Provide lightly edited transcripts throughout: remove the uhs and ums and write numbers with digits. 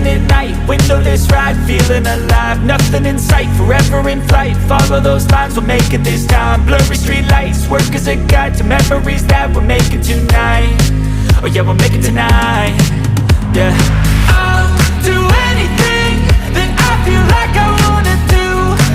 driving at night, windowless ride, feeling alive. Nothing in sight, forever in flight. Follow those lines, we'll make it this time. Blurry street lights, work as a guide to memories that we're making tonight. Oh yeah, we'll make it tonight. Yeah. I'll do anything that I feel like I wanna do.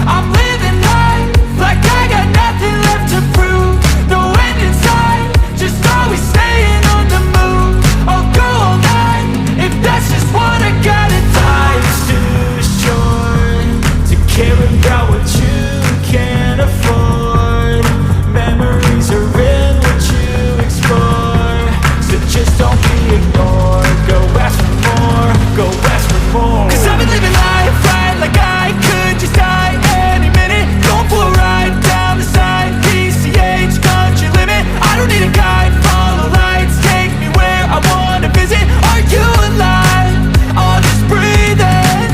I'm living life like I got nothing left to prove. No end in sight, just always staying on the move. I'll go all night if that's just what I gotta do. Life's too short to care about what you can't afford. Memories are in what you explore, so just don't be ignored. Go ask for more, go ask for more. 'Cause I've been living life right like I could just die any minute. Going for a ride down the side, PCH, country limit. I don't need a guide, follow lights, take me where I wanna visit. Are you alive? I'll just breathe in.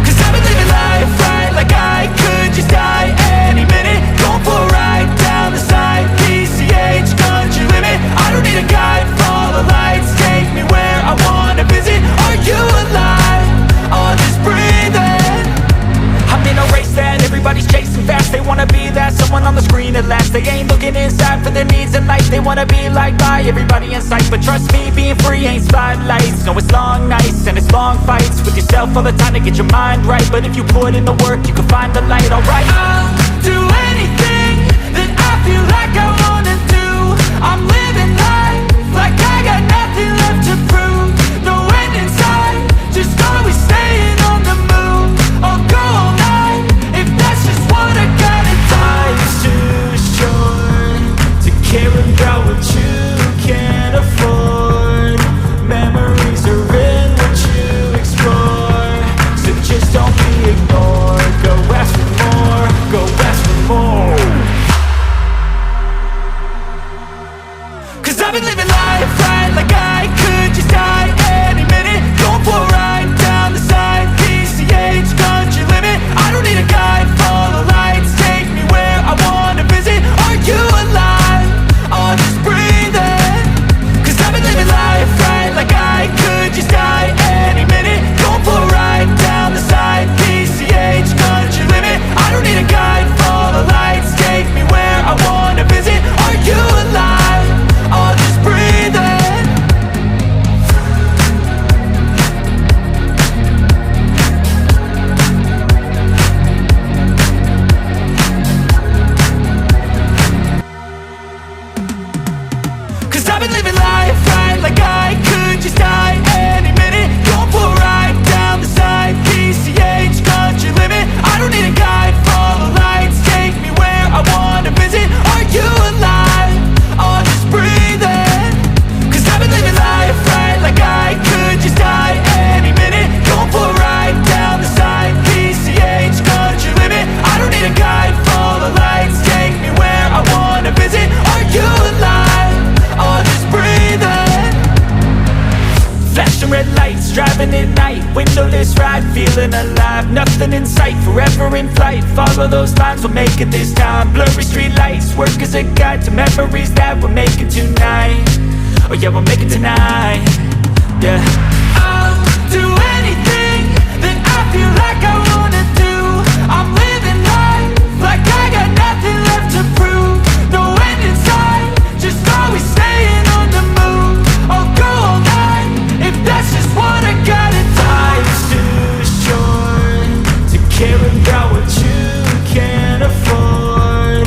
'Cause I've been living life right like I could just die any minute. Going for a ride down the side, PCH, country limit. I don't need a guide, follow lights, take me where I wanna visit. Are you alive? I'll just breathe in. I'm in a race that everybody's chasing fast. They wanna be that someone on the screen at last. They ain't looking inside for their needs in life. They wanna be liked by everybody in sight. But trust me, being free ain't spotlights. No, it's long nights and it's long fights with yourself all the time to get your mind right. But if you put in the work, you can find the light. Alright, I'll do anything that I feel like I wanna do. I'm living life like I got nothing left to prove. No end in sight, just always staying on the move. I'll go all night if that's just what I gotta do. Life's too short to care about what you can't afford. Memories are in what you explore, so just don't be ignored. Go ask for more, go ask for more. 'Cause I've been living life right like I could just die any minute. Going for a ride down the side, PCH, country limit. I don't need a guide, follow lights, take me where I wanna visit. Are you alive? I'll just breathe in. 'Cause I've been living life right like I could just die any minute. Going for a ride down the side, PCH, country limit. I don't need a guide, follow lights, take me where I wanna visit. Are you alive? I'll just breathe in. 'Cause I've been living life right like I could just die any minute. Going for a ride down the side, PCH, country limit. I don't need a guide, follow lights, take me where I wanna visit. Are you alive? I'll just breathe in. 'Cause I've been living life right like I could just die any minute. Going for a ride down the side, PCH, country limit. I don't need a guide, follow lights, take me where I wanna visit. Are you alive? I'll just breathe in. Flashing red lights, driving at night, windowless ride, feeling alive. Nothing in sight, forever in flight. Follow those lines, we'll make it this time. Blurry street lights, work as a guide to memories that we're making tonight. Oh yeah, we'll make it tonight. Yeah. I'll do anything that I feel like I wanna do. I'm living life like I got nothing left to prove. No end in sight, just always staying on the move. I'll go all night if that's just what I gotta do. Life's too short to care about what you can't afford.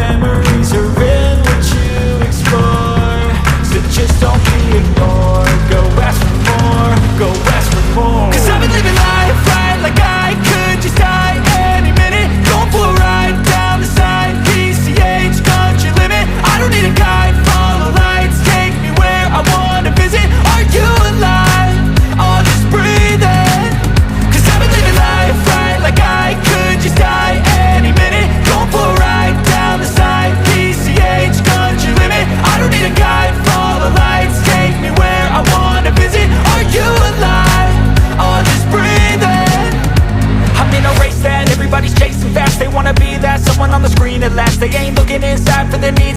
Memories are in what you explore, so just don't be ignored. Go ask for more, go ask for more. 'Cause I've been living life right like I could just die any minute. Going for a ride down the side, PCH, country limit. I don't need a guide, follow lights, take me where I wanna visit. Are you alive? I'll just breathe in. 'Cause I've been living life right like I could just die any minute. Going for a ride down the side, PCH, country limit. I don't need a guide, follow lights, take me where I wanna visit. Are you alive? I'll just breathe in. I'm in a race that everybody's chasing fast. They wanna be that someone on the screen at last. They ain't looking inside for their needs